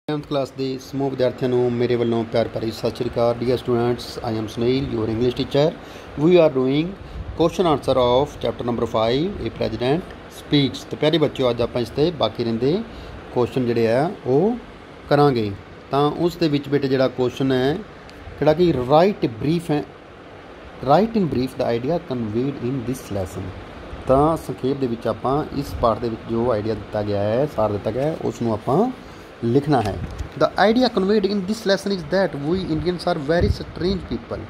11th class ਦੇ ਸਮੂਹ ਵਿਦਿਆਰਥੀਆਂ ਨੂੰ ਮੇਰੇ ਵੱਲੋਂ ਪਿਆਰ ਭਰੀ ਸਤਿ ਸ਼੍ਰੀ ਅਕਾਲ। Dear students, I am Sunil, your English teacher. We are doing question answer of chapter number 5, A President Speaks। ਤੇ ਪਿਆਰੇ ਬੱਚਿਓ, ਅੱਜ ਆਪਾਂ ਇਸ 'ਤੇ ਬਾਕੀ ਰਹਿੰਦੇ ਕੁਐਸਚਨ ਜਿਹੜੇ ਆ ਉਹ ਕਰਾਂਗੇ। ਤਾਂ ਉਸ ਦੇ ਵਿੱਚ ਬੇਟੇ ਜਿਹੜਾ ਕੁਐਸਚਨ ਹੈ ਜਿਹੜਾ ਕਿ ਰਾਈਟ ਇਨ ਬਰੀਫ ਦਾ idea conveyed in this lesson. ਤਾਂ ਸੰਖੇਪ ਦੇ ਵਿੱਚ ਆਪਾਂ ਇਸ ਪਾਠ ਦੇ ਵਿੱਚ ਜੋ ਆਈਡੀਆ ਦਿੱਤਾ ਗਿਆ ਹੈ, ਸਾਰ ਦਿੱਤਾ ਗਿਆ ਹੈ, ਉਸ ਨੂੰ ਆਪਾਂ लिखना है। The idea conveyed in this lesson is that we Indians are very strange people.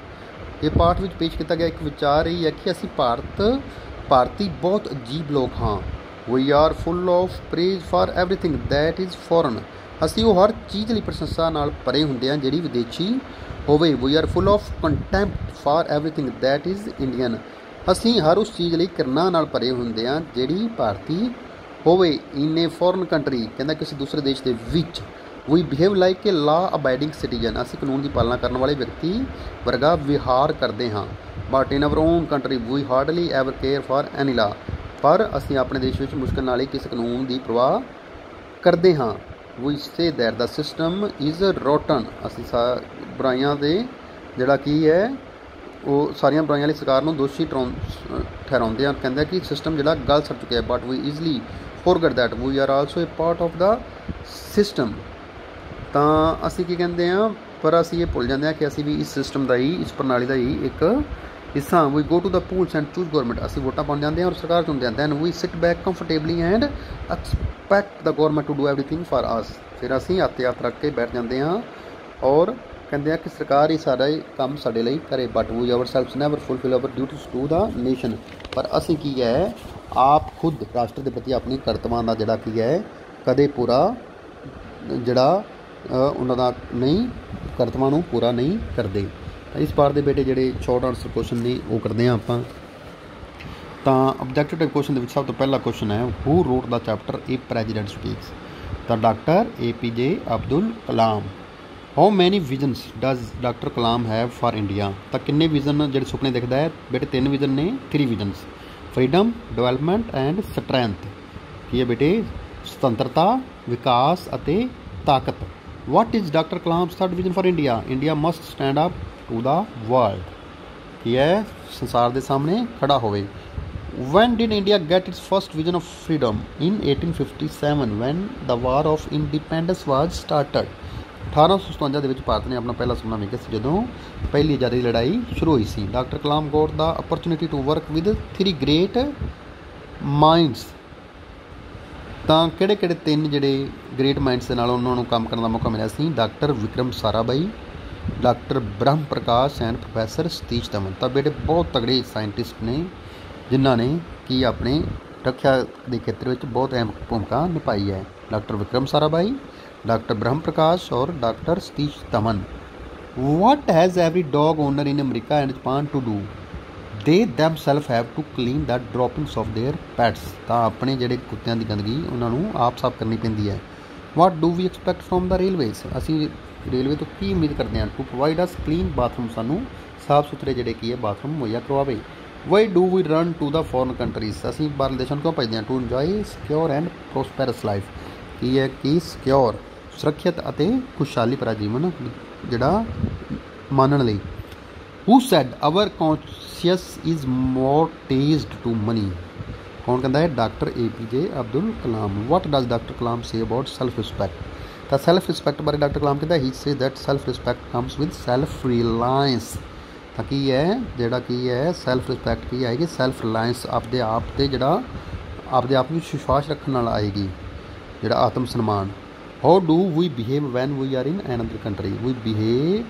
ये पाठ में पेश किया गया एक विचार यही है कि असी भारती बहुत अजीब लोग हाँ। We are full of praise for everything that is foreign. असी वो हर चीज़ लिए प्रशंसा नाल भरे हुंदे हैं जिहड़ी विदेशी होवे। We are full of contempt for everything that is Indian. असी हर उस चीज़ लिए घृणा नाल भरे हुंदे हैं जिहड़ी भारती होवे। इन ए फॉरन कंट्री कहता किसी दूसरे देश के विच we behave like a law abiding citizen. असी कानून की पालना करने वाले व्यक्ति वर्गा विहार करते हाँ। But in our own country we hardly ever care for any law. पर असी अपने देश में मुश्किल नाल ही किसी कानून की परवाह करते हाँ। We say that the system is rotten. असी बुराइयां दे जिहड़ा की है वो सारिया बुराइयां लई सरकार नूं दोषी ठहराउंदे हैं। कहते हैं कि सिस्टम जिहड़ा गल सड़ चुका है। But we easily forget that we are also a part of the system. तो असी की कहते हैं पर असी ये भुल जाते हैं कि असी भी इस सिस्टम का ही, इस प्रणाली का ही एक हिस्सा। We go to the polls and choose government. असी वोटां पाउण जाते हैं और सरकार चुनते हैं। Then we sit back comfortably and expect the government to do everything for us. फिर असी हत्थ रख के बैठ जाते हैं और कहते हैं कि सरकार ही सारा काम साडे लई करे। But we our self never fulfil our duties to the nation. पर असी की है आप खुद राष्ट्र के प्रति अपने कर्तव्यों का जोड़ा की है कदे पूरा जोड़ा उन्होंने नहीं कर्तव्यों को पूरा नहीं करते। इस पार्ट के बेटे जोड़े शॉर्ट आंसर क्वेश्चन ने वो करते हैं आप। तो ऑब्जेक्टिव टाइप क्वेश्चन सब तो पहला क्वेश्चन है who wrote the chapter A president speaks. तो doctor APJ Abdul Kalam. How many visions does doctor Kalam have for India. तो किन्ने विजन जो सुपने देखता है बेटे 3 विजन ने 3 visions. Freedom, development and strength की है बेटे स्वतंत्रता, विकास अते ताकत। What is doctor Kalam third vision for India. India must stand up to the world की है संसार के सामने खड़ा होवे। When did India get its first vision of freedom in 1857 when the war of independence was started. 1857 के भारत ने अपना पहला सुपना वेखिया जो पहली आज़ादी लड़ाई शुरू हुई सी। Doctor Kalam got the opportunity to work with 3 great minds. तो किहड़े 3 जिहड़े ग्रेट माइंड्स के नाल उन्होंने काम करने का मौका मिला सी। Doctor Vikram Sarabhai, doctor Brahm Prakash and professor Satish Dhawan. तो बेटे बहुत तगड़े साइंटिस्ट ने जिन्होंने कि अपने रक्षा के खेत्र में बहुत अहम भूमिका निभाई है। डॉक्टर विक्रम साराभाई, डॉक्टर ब्रह्म प्रकाश और doctor Satish Dhawan. What has every dog owner in America and Japan to do. They themselves have to clean the droppings of their pets. तो अपने जोड़े कुत्तियां की गंदगी उन्होंने आप साफ करनी पैंदी है। What do we expect from the railways. असी रेलवे तो की उम्मीद करते हैं to provide us clean bathroom. सानू साफ सुथरे जोड़े की है बाथरूम मुहैया करवावे। Why do we run to the foreign countries. असी बाहर देशों क्यों भजते हैं to enjoy secure and prosperous life की है कि सिक्योर सुरक्षित और खुशहाली भरा जीवन जोड़ा मानने लई। Who said our conscience is mortgaged to money. कौन कहता है doctor APJ Abdul Kalam. What does doctor Kalam say about self respect. तो सैल्फ रिस्पैक्ट बारे डॉक्टर कलाम कहता he say that self respect comes with self reliance. तो की है जोड़ा की है सैल्फ रिस्पैक्ट की आएगी सैल्फ रिलायंस आपदे आप से जोड़ा आपदे आप में विश्वास रखने वाला आएगी जोड़ा आत्म सम्मान। How do we behave when we are in another country. We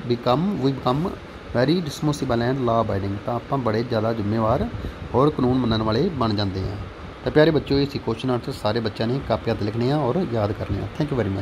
become very responsible and law abiding. तो आप बड़े ज़्यादा जिम्मेवार और कानून मनने वाले बन जाते हैं। तो प्यारे बच्चों ये क्वेश्चन आंसर सारे बच्चों ने कापियां लिखने और याद करने। Thank you very much.